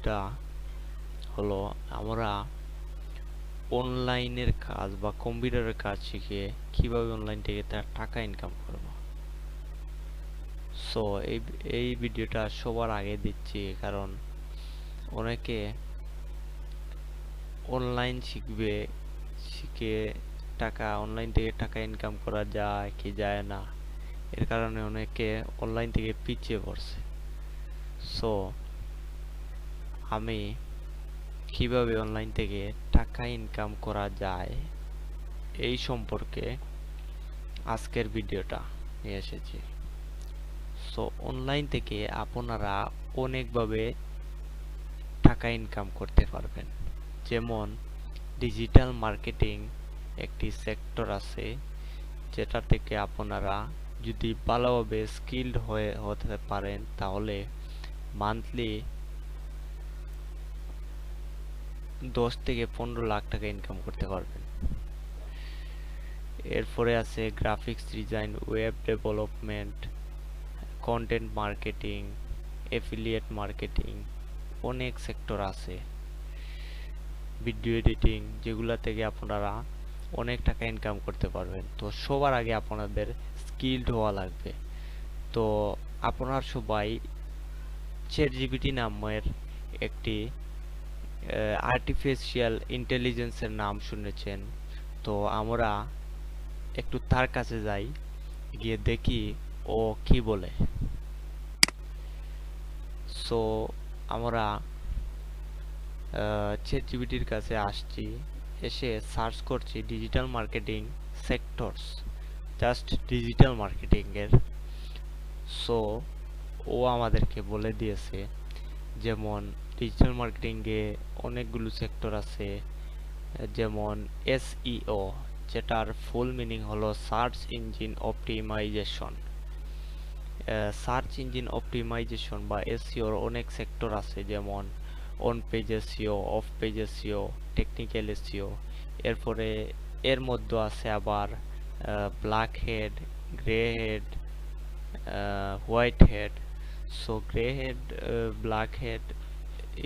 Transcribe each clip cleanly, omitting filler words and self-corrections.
ভিডিওটা হলো আমরা অনলাইনের কাজ বা কম্পিউটারের কাজ শিখে কিভাবে অনলাইন থেকে তার টাকা ইনকাম করব। সো এই ভিডিওটা সবার আগে দিচ্ছি কারণ অনেকে অনলাইন শিখে অনলাইন থেকে টাকা ইনকাম করা যায় কি যায় না, এর কারণে অনেকে অনলাইন থেকে পিছিয়ে পড়ছে। সো আমি কিভাবে অনলাইন থেকে টাকা ইনকাম করা যায় এই সম্পর্কে আজকের ভিডিওটা নিয়ে এসেছি। সো অনলাইন থেকে আপনারা অনেকভাবে টাকা ইনকাম করতে পারবেন। যেমন ডিজিটাল মার্কেটিং একটি সেক্টর আছে, যেটা থেকে আপনারা যদি ভালোভাবে স্কিলড হতে পারেন তাহলে মান্থলি 10 থেকে 15 লাখ টাকা ইনকাম করতে পারবেন। এরপরে আছে graphics design, web development, content marketing, affiliate marketing, অনেক সেক্টর আছে। ভিডিও এডিটিং, যেগুলা থেকে আপনারা অনেক টাকা ইনকাম করতে পারবেন। তো সবার আগে আপনাদের স্কিলড হওয়া লাগবে। তো আপনারা সবাই চ্যাটজিপিটি নামের একটি আর্টিফিশিয়াল ইন্টেলিজেন্সের নাম শুনেছেন। তো আমরা একটু তার কাছে যাই, গিয়ে দেখি ও কি বলে। সো আমরা চ্যাটজিপিটির কাছে আসছি, এসে সার্চ করছি digital marketing sectors, just digital marketing এর। সো ও আমাদেরকে বলে দিয়েছে যেমন ডিজিটাল মার্কেটিং এ অনেকগুলো সেক্টর আছে, যেমন এসইও, যেটার ফুল মিনিং হলো search engine optimization. Search engine optimization বা এসইওর অনেক সেক্টর আছে, যেমন on page SEO, off page SEO, technical SEO. এরপরে এর মধ্যে আছে আবার black head, grey head, white head. So grey head, black head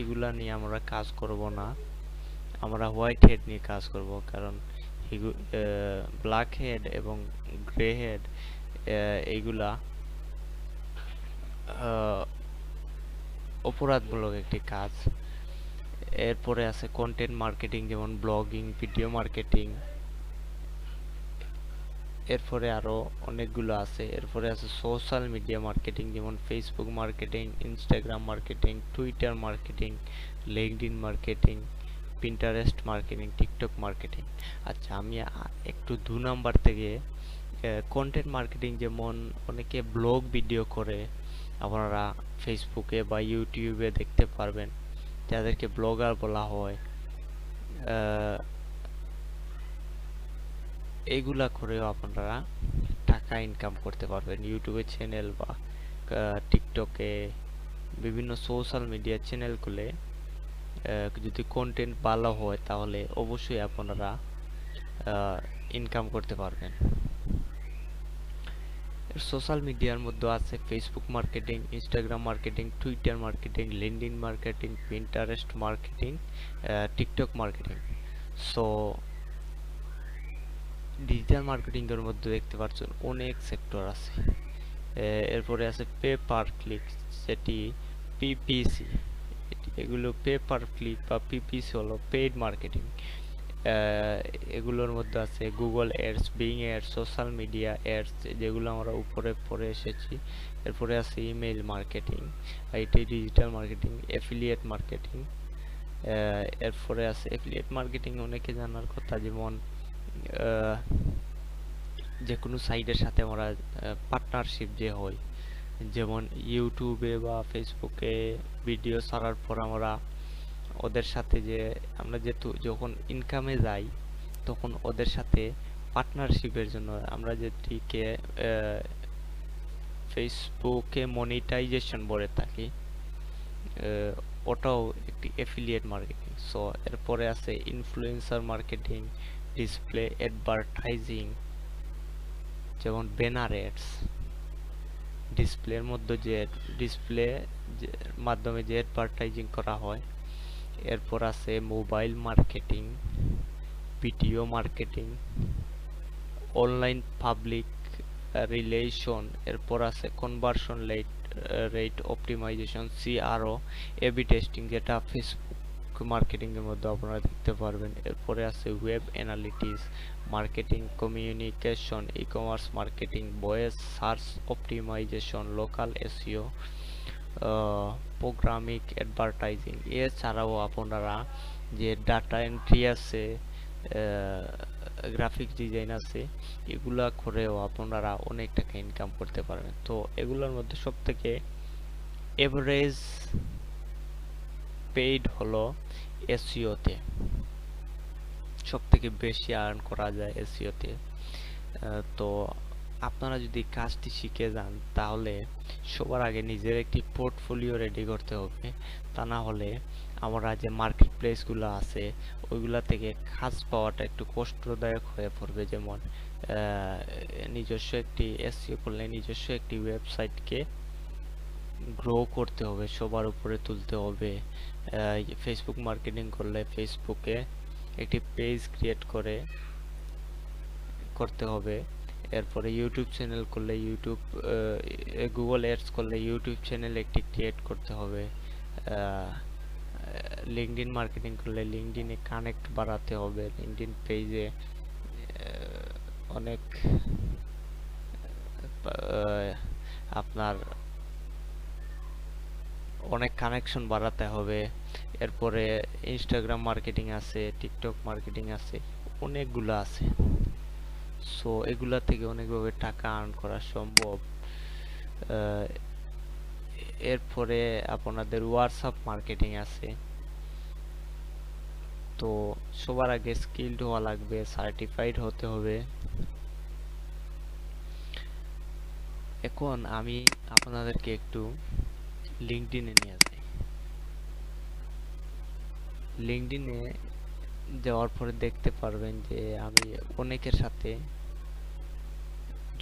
এগুলা নিয়ে আমরা কাজ করব না, আমরা হোয়াইট হেড নিয়ে কাজ করব। কারণ ব্ল্যাক হেড এবং গ্রে হেড এইগুলা অপরাধমূলক একটি কাজ। এরপরে আছে কন্টেন্ট মার্কেটিং, যেমন ব্লগিং, ভিডিও মার্কেটিং। এরপরে আরো অনেকগুলো আছে। এরপরে আছে সোশ্যাল মিডিয়া মার্কেটিং, যেমন Facebook marketing, Instagram marketing, Twitter marketing, LinkedIn marketing, Pinterest marketing, TikTok marketing. আচ্ছা, আমি একটু 2 নাম্বার থেকে কন্টেন্ট মার্কেটিং, যেমন অনেকে ব্লগ ভিডিও করে, আপনারা ফেসবুকে বা ইউটিউবে দেখতে পারবেন, যাদেরকে ব্লগার বলা হয়। এইগুলা করেও আপনারা টাকা ইনকাম করতে পারবেন। ইউটিউবে চ্যানেল বা টিকটকে বিভিন্ন সোশ্যাল মিডিয়া চ্যানেল খুলে যদি কন্টেন্ট ভালো হয় তাহলে অবশ্যই আপনারা ইনকাম করতে পারবেন। সোশ্যাল মিডিয়ার মধ্যে আছে Facebook marketing, Instagram marketing, Twitter marketing, LinkedIn marketing, Pinterest marketing, TikTok marketing. So digital marketing এর মধ্যে দেখতে পাচ্ছেন অনেক সেক্টর আছে। এরপরে আছে পে পার ক্লিক, যেটি পিপিসি। এগুলো পে পার ক্লিক বা পিপিসি হলো পেইড মার্কেটিং। এগুলোর মধ্যে আছে Google ads, being ads, social media ads, যেগুলো আমরা উপরে পড়ে এসেছি। এরপরে আছে ইমেইল মার্কেটিং, এটি ডিজিটাল মার্কেটিং, এফিলিয়েট মার্কেটিং। এরপরে আছে এফিলিয়েট মার্কেটিং অনেকে জানার কথা, যেমন যে কোনো সাইটের সাথে আমরা পার্টনারশিপ যে হয়, যেমন ইউটিউবে বা ফেসবুকে ভিডিও ছাড়ার পর আমরা ওদের সাথে আমরা যেহেতু যখন ইনকামে যাই তখন ওদের সাথে পার্টনারশিপের জন্য আমরা যেটিকে ফেসবুকে মনিটাইজেশন বলে থাকি, ওটাও একটি এফিলিয়েট মার্কেটিং। সো এরপরে আছে ইনফ্লুয়েন্সার মার্কেটিং, ডিসপ্লে অ্যাডভার্টাইজিং, যেমন ব্যানার অ্যাডস। ডিসপ্লের মধ্যে যে ডিসপ্লে মাধ্যমে যে অ্যাডভার্টাইজিং করা হয়। এরপর আছে mobile marketing, video marketing, online public relation, এরপর আছে conversion rate optimization, CRO, AB testing, যেটা ফেসবুক মার্কেটিং এর মধ্যে আপনারা দেখতে পারবেন। এরপরে আছে web analytics, marketing communication, e commerce marketing, voice search optimization, local SEO, programming advertising. এছাড়াও আপনারা যে ডাটা এন্ট্রি আছে, গ্রাফিক্স ডিজাইন আছে, এগুলা করেও আপনারা অনেক টাকা ইনকাম করতে পারবেন। তো এগুলোর মধ্যে সব থেকে এভারেজ পেইড হলো এসইওতে, সব থেকে বেশি আর্ন করা যায় এসইওতে। তো আপনারা যদি কাজটি শিখে যান তাহলে সবার আগে নিজের একটি পোর্টফোলিও রেডি করতে হবে। তা না হলে আমরা যে মার্কেট প্লেসগুলো আছে ওইগুলা থেকে কাজ পাওয়াটা একটু কষ্টদায়ক হয়ে পড়বে। যেমন নিজস্ব একটি এসইও করলে নিজস্ব একটি ওয়েবসাইটকে গ্রো করতে হবে, সবার উপরে তুলতে হবে। ফেসবুক মার্কেটিং করলে ফেসবুকে একটি পেজ ক্রিয়েট করতে হবে। এরপরে ইউটিউব চ্যানেল করলে গুগল অ্যাডস করলে ইউটিউব চ্যানেল একটি ক্রিয়েট করতে হবে। লিঙ্কডইন মার্কেটিং করলে লিঙ্কডইনে কানেক্ট বাড়াতে হবে, লিঙ্কডইন পেজে অনেক আপনার অনেক কানেকশন বাড়াতে হবে। এরপরে ইনস্টাগ্রাম মার্কেটিং আছে, টিকটক মার্কেটিং আছে, অনেকগুলো আছে। সো এগুলা থেকে অনেকভাবে টাকা আর্ন করা সম্ভব। এরপরে আপনাদের হোয়াটসঅ্যাপ মার্কেটিং আছে। তো সবার আগে স্কিলড হওয়া লাগবে, সার্টিফাইড হতে হবে। এখন আমি আপনাদেরকে একটু লিঙ্কডইনে নিয়ে যাই। লিঙ্কডইনে যাওয়ার পরে দেখতে পারবেন যে আমি অনেকের সাথে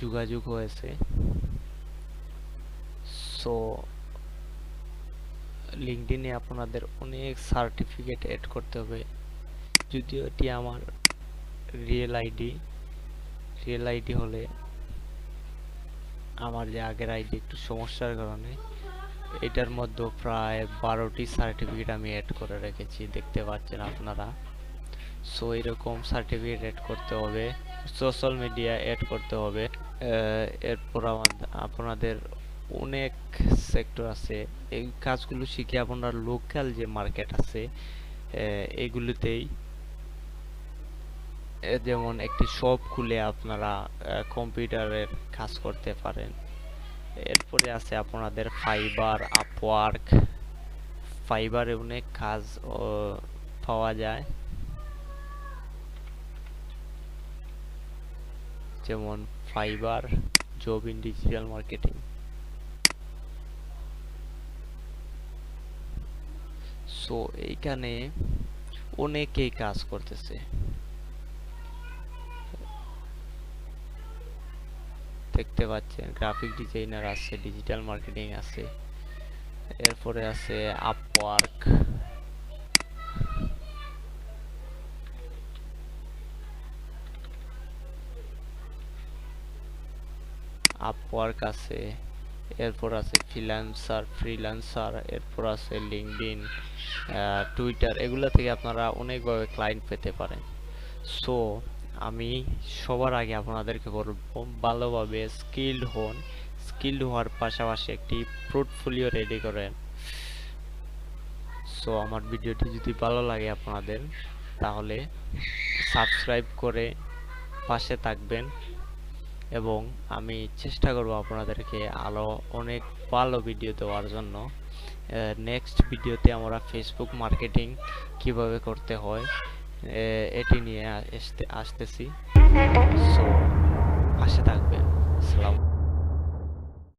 যোগাযোগ হয়েছে। সো লিঙ্কডইনে আপনাদের অনেক সার্টিফিকেট এড করতে হবে। যদিও এটি আমার রিয়েল আইডি হলে আমার যে আগের আইডি একটু সমস্যার কারণে এটার মধ্যে প্রায় 12টি সার্টিফিকেট আমি এড করে রেখেছি, দেখতে পাচ্ছেন আপনারা। সো এরকম সার্টিফিকেট এড করতে হবে, সোশ্যাল মিডিয়া এড করতে হবে। এরপর আপনাদের অনেক সেক্টর আছে, এই কাজগুলো শিখে আপনার লোকাল যে মার্কেট আছে এগুলিতেই, যেমন একটি শপ খুলে আপনারা কম্পিউটারের কাজ করতে পারেন। এরপরে আছে আপনাদের ফাইবারে অনেক কাজ পাওয়া যায়, যেমন fibre job in digital marketing. So এইখানে অনেকেই কাজ করতেছে, দেখতে পাচ্ছেন। গ্রাফিক ডিজাইনার আছে, ডিজিটাল মার্কেটিং আছে, এরপরে আছে আপওয়ার্ক আছে, এরপর আছে ফ্রিল্যান্সার, এরপর আছে লিঙ্কডইন, টুইটার, এগুলা থেকে আপনারা অনেকভাবে ক্লায়েন্ট পেতে পারেন। সো আমি সবার আগে আপনাদেরকে বলবো ভালোভাবে স্কিল্ড হওয়ার পাশাপাশি একটি পোর্টফোলিও রেডি করেন। সো আমার ভিডিওটি যদি ভালো লাগে আপনাদের তাহলে সাবস্ক্রাইব করে পাশে থাকবেন, এবং আমি চেষ্টা করব আপনাদেরকে আরো অনেক ভালো ভিডিও দেওয়ার জন্য। নেক্সট ভিডিওতে আমরা ফেসবুক মার্কেটিং কিভাবে করতে হয় এটি নিয়ে আসতেছি। সো পাশে থাকবেন। আসসালামু